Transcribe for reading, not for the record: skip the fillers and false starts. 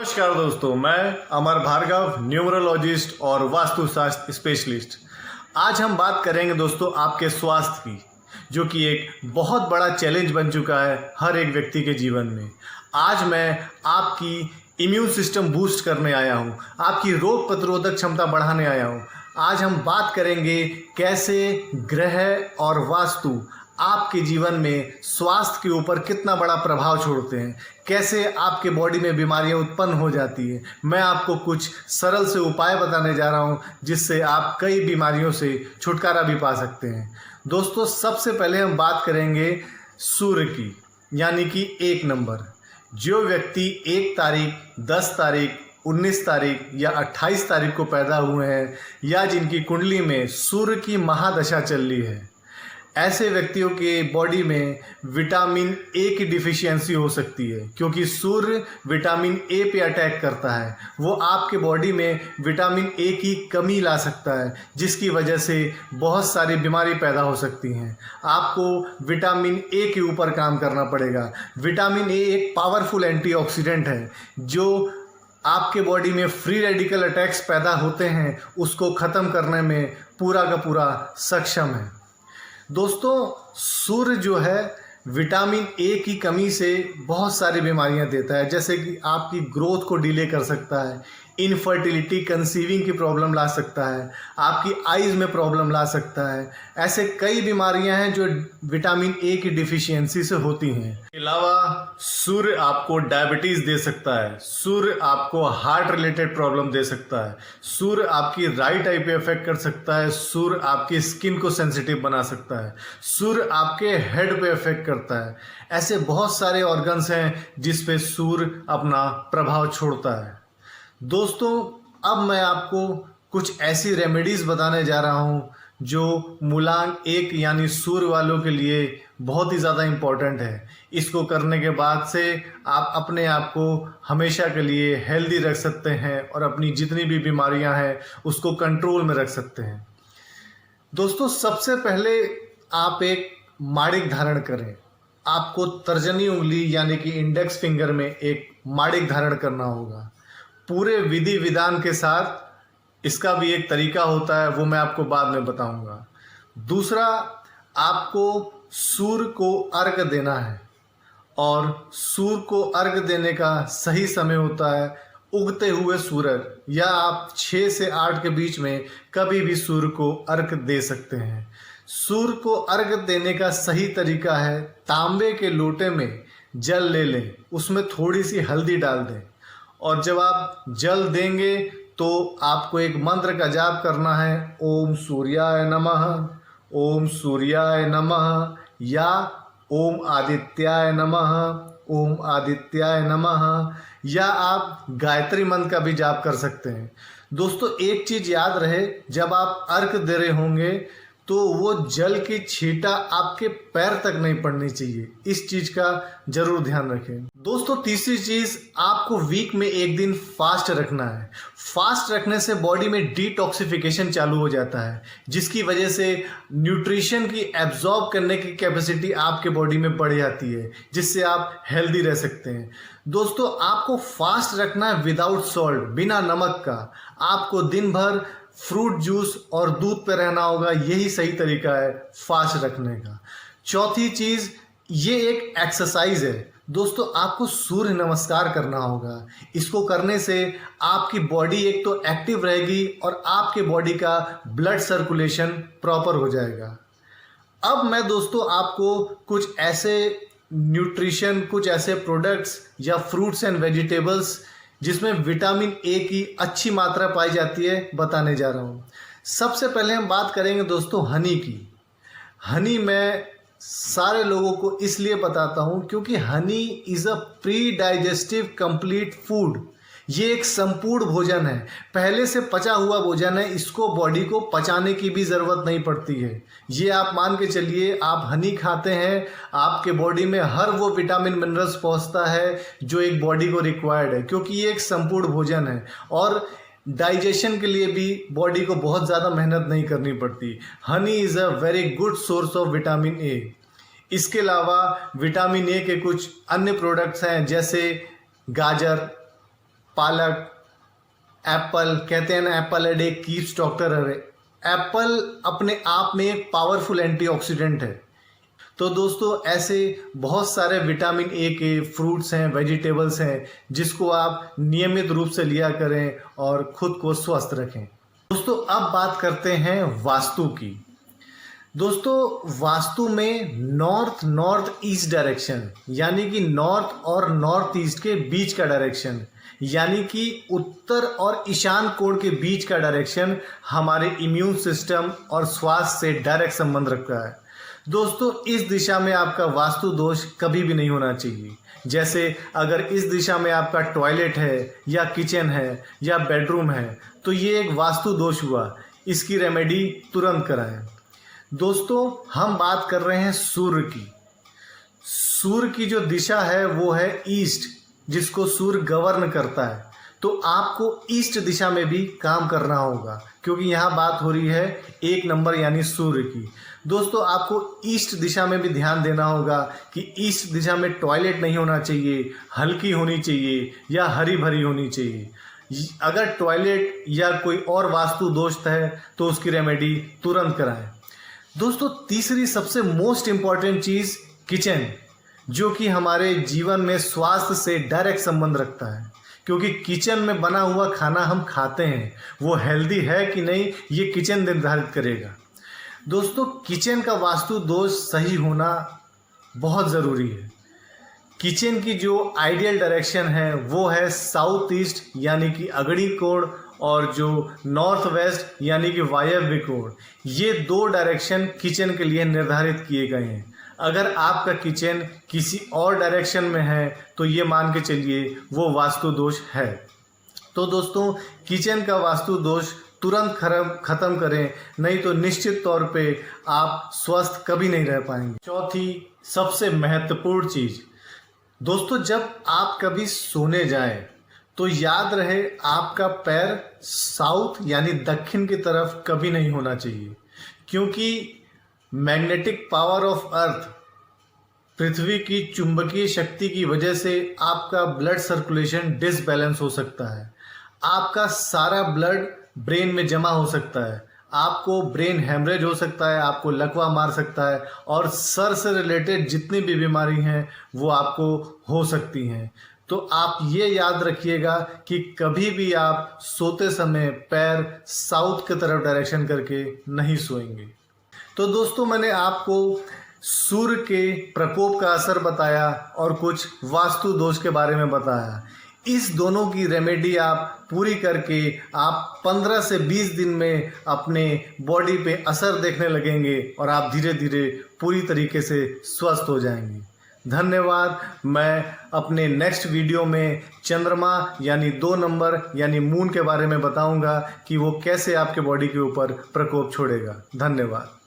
नमस्कार दोस्तों, मैं अमर भार्गव, न्यूमरोलॉजिस्ट और वास्तुशास्त्र स्पेशलिस्ट। आज हम बात करेंगे दोस्तों आपके स्वास्थ्य की, जो कि एक बहुत बड़ा चैलेंज बन चुका है हर एक व्यक्ति के जीवन में। आज मैं आपकी इम्यून सिस्टम बूस्ट करने आया हूँ, आपकी रोग प्रतिरोधक क्षमता बढ़ाने आया हूँ। आज हम बात करेंगे कैसे ग्रह और वास्तु आपके जीवन में स्वास्थ्य के ऊपर कितना बड़ा प्रभाव छोड़ते हैं, कैसे आपके बॉडी में बीमारियां उत्पन्न हो जाती है। मैं आपको कुछ सरल से उपाय बताने जा रहा हूं जिससे आप कई बीमारियों से छुटकारा भी पा सकते हैं। दोस्तों, सबसे पहले हम बात करेंगे सूर्य की, यानी कि 1 नंबर। जो व्यक्ति 1 तारीख, 10 तारीख, 19 तारीख या 28 तारीख को पैदा हुए हैं या जिनकी कुंडली में सूर्य की महादशा चल रही है, ऐसे व्यक्तियों के बॉडी में विटामिन ए की डिफिशियंसी हो सकती है, क्योंकि सूर्य विटामिन ए पे अटैक करता है। वो आपके बॉडी में विटामिन ए की कमी ला सकता है, जिसकी वजह से बहुत सारी बीमारी पैदा हो सकती हैं। आपको विटामिन ए के ऊपर काम करना पड़ेगा। विटामिन ए एक पावरफुल एंटीऑक्सीडेंट है जो आपके बॉडी में फ्री रेडिकल अटैक्स पैदा होते हैं उसको ख़त्म करने में पूरा का पूरा सक्षम है। दोस्तों, सूर्य जो है विटामिन ए की कमी से बहुत सारी बीमारियां देता है, जैसे कि आपकी ग्रोथ को डिले कर सकता है, इनफर्टिलिटी, कंसीविंग की प्रॉब्लम ला सकता है, आपकी आइज़ में प्रॉब्लम ला सकता है। ऐसे कई बीमारियां हैं जो विटामिन ए की डिफिशियंसी से होती हैं। इसके अलावा सूर्य आपको डायबिटीज़ दे सकता है, सूर्य आपको हार्ट रिलेटेड प्रॉब्लम दे सकता है, सूर्य आपकी राइट आई पे इफेक्ट कर सकता है, सूर्य आपकी स्किन को सेंसिटिव बना सकता है, सूर्य आपके हेड पे इफेक्ट करता है। ऐसे बहुत सारे ऑर्गन्स हैं जिस पे सूर्य अपना प्रभाव छोड़ता है। दोस्तों, अब मैं आपको कुछ ऐसी रेमेडीज़ बताने जा रहा हूँ जो मूलांक 1 यानी सूर्य वालों के लिए बहुत ही ज़्यादा इम्पॉर्टेंट है। इसको करने के बाद से आप अपने आप को हमेशा के लिए हेल्दी रख सकते हैं और अपनी जितनी भी बीमारियां हैं उसको कंट्रोल में रख सकते हैं। दोस्तों, सबसे पहले आप एक माणिक धारण करें। आपको तर्जनी उंगली यानी कि इंडेक्स फिंगर में एक माणिक धारण करना होगा, पूरे विधि विधान के साथ। इसका भी एक तरीका होता है, वो मैं आपको बाद में बताऊंगा। दूसरा, आपको सूर्य को अर्घ देना है, और सूर्य को अर्घ देने का सही समय होता है उगते हुए सूरज, या आप 6 से 8 के बीच में कभी भी सूर्य को अर्घ दे सकते हैं। सूर्य को अर्घ देने का सही तरीका है, तांबे के लोटे में जल ले लें, उसमें थोड़ी सी हल्दी डाल दें, और जब आप जल देंगे तो आपको एक मंत्र का जाप करना है, ओम सूर्याय नमः, ओम सूर्याय नमः, या ओम आदित्याय नमः, ओम आदित्याय नमः, या आप गायत्री मंत्र का भी जाप कर सकते हैं। दोस्तों, एक चीज़ याद रहे, जब आप अर्घ दे रहे होंगे तो वो जल की छींटा आपके पैर तक नहीं पड़नी चाहिए। इस चीज़ का जरूर ध्यान रखें। दोस्तों, तीसरी चीज़, आपको वीक में 1 दिन फास्ट रखना है। फास्ट रखने से बॉडी में डिटॉक्सिफिकेशन चालू हो जाता है, जिसकी वजह से न्यूट्रिशन की एब्जॉर्ब करने की कैपेसिटी आपके बॉडी में बढ़ जाती है, जिससे आप हेल्दी रह सकते हैं। दोस्तों, आपको फास्ट रखना है विदाउट सॉल्ट, बिना नमक का। आपको दिन भर फ्रूट जूस और दूध पे रहना होगा, यही सही तरीका है फास्ट रखने का। चौथी चीज़, ये एक एक्सरसाइज है। दोस्तों, आपको सूर्य नमस्कार करना होगा। इसको करने से आपकी बॉडी एक तो एक्टिव रहेगी और आपके बॉडी का ब्लड सर्कुलेशन प्रॉपर हो जाएगा। अब मैं दोस्तों आपको कुछ ऐसे न्यूट्रिशन, कुछ ऐसे प्रोडक्ट्स या फ्रूट्स एंड वेजिटेबल्स जिसमें विटामिन ए की अच्छी मात्रा पाई जाती है बताने जा रहा हूँ। सबसे पहले हम बात करेंगे दोस्तों हनी की। हनी मैं सारे लोगों को इसलिए बताता हूँ क्योंकि Honey is a pre digestive complete food. ये एक संपूर्ण भोजन है, पहले से पचा हुआ भोजन है। इसको बॉडी को पचाने की भी ज़रूरत नहीं पड़ती है। ये आप मान के चलिए, आप हनी खाते हैं, आपके बॉडी में हर वो विटामिन मिनरल्स पहुंचता है जो एक बॉडी को रिक्वायर्ड है, क्योंकि ये एक संपूर्ण भोजन है और डाइजेशन के लिए भी बॉडी को बहुत ज़्यादा मेहनत नहीं करनी पड़ती। Honey is a very good source of vitamin A. इसके अलावा विटामिन ए के कुछ अन्य प्रोडक्ट्स हैं, जैसे गाजर, पालक, एप्पल, कहते हैं ना Apple a day keeps doctor away. Apple अपने आप में एक पावरफुल एंटीऑक्सीडेंट है। तो दोस्तों ऐसे बहुत सारे विटामिन ए के फ्रूट्स हैं, वेजिटेबल्स हैं, जिसको आप नियमित रूप से लिया करें और खुद को स्वस्थ रखें। दोस्तों अब बात करते हैं वास्तु की। दोस्तों वास्तु में नॉर्थ ईस्ट डायरेक्शन, यानी कि नॉर्थ और नॉर्थ ईस्ट के बीच का डायरेक्शन, यानी कि उत्तर और ईशान कोण के बीच का डायरेक्शन हमारे इम्यून सिस्टम और स्वास्थ्य से डायरेक्ट संबंध रखता है। दोस्तों इस दिशा में आपका वास्तु दोष कभी भी नहीं होना चाहिए। जैसे अगर इस दिशा में आपका टॉयलेट है या किचन है या बेडरूम है तो ये एक वास्तु दोष हुआ, इसकी रेमेडी तुरंत कराएं। दोस्तों हम बात कर रहे हैं सूर्य की। सूर्य की जो दिशा है वो है ईस्ट, जिसको सूर्य गवर्न करता है। तो आपको ईस्ट दिशा में भी काम करना होगा, क्योंकि यहाँ बात हो रही है 1 नंबर यानी सूर्य की। दोस्तों आपको ईस्ट दिशा में भी ध्यान देना होगा कि ईस्ट दिशा में टॉयलेट नहीं होना चाहिए, हल्की होनी चाहिए या हरी भरी होनी चाहिए। अगर टॉयलेट या कोई और वास्तु दोष है तो उसकी रेमेडी तुरंत कराएं। दोस्तों तीसरी सबसे मोस्ट इम्पॉर्टेंट चीज़ किचन, जो कि हमारे जीवन में स्वास्थ्य से डायरेक्ट संबंध रखता है, क्योंकि किचन में बना हुआ खाना हम खाते हैं, वो हेल्दी है कि नहीं ये किचन निर्धारित करेगा। दोस्तों किचन का वास्तु दोष सही होना बहुत ज़रूरी है। किचन की जो आइडियल डायरेक्शन है वो है साउथ ईस्ट यानी कि अगड़ी कोण, और जो नॉर्थ वेस्ट यानी कि वायव्य कोण। ये 2 डायरेक्शन किचन के लिए निर्धारित किए गए हैं। अगर आपका किचन किसी और डायरेक्शन में है तो ये मान के चलिए वो वास्तु दोष है। तो दोस्तों किचन का वास्तु दोष तुरंत खत्म करें, नहीं तो निश्चित तौर पे आप स्वस्थ कभी नहीं रह पाएंगे। चौथी सबसे महत्वपूर्ण चीज़, दोस्तों जब आप कभी सोने जाएं तो याद रहे आपका पैर साउथ यानी दक्षिण की तरफ कभी नहीं होना चाहिए, क्योंकि मैग्नेटिक पावर ऑफ अर्थ, पृथ्वी की चुंबकीय शक्ति की वजह से आपका ब्लड सर्कुलेशन डिसबैलेंस हो सकता है। आपका सारा ब्लड ब्रेन में जमा हो सकता है, आपको ब्रेन हेमरेज हो सकता है, आपको लकवा मार सकता है, और सर से रिलेटेड जितनी भी बीमारी हैं वो आपको हो सकती हैं। तो आप ये याद रखिएगा कि कभी भी आप सोते समय पैर साउथ की तरफ डायरेक्शन करके नहीं सोएंगे। तो दोस्तों मैंने आपको सूर्य के प्रकोप का असर बताया और कुछ वास्तु दोष के बारे में बताया। इस दोनों की रेमेडी आप पूरी करके आप 15 से 20 दिन में अपने बॉडी पे असर देखने लगेंगे और आप धीरे धीरे पूरी तरीके से स्वस्थ हो जाएंगे। धन्यवाद। मैं अपने नेक्स्ट वीडियो में चंद्रमा यानी 2 नंबर यानी मून के बारे में बताऊंगा कि वो कैसे आपके बॉडी के ऊपर प्रकोप छोड़ेगा। धन्यवाद।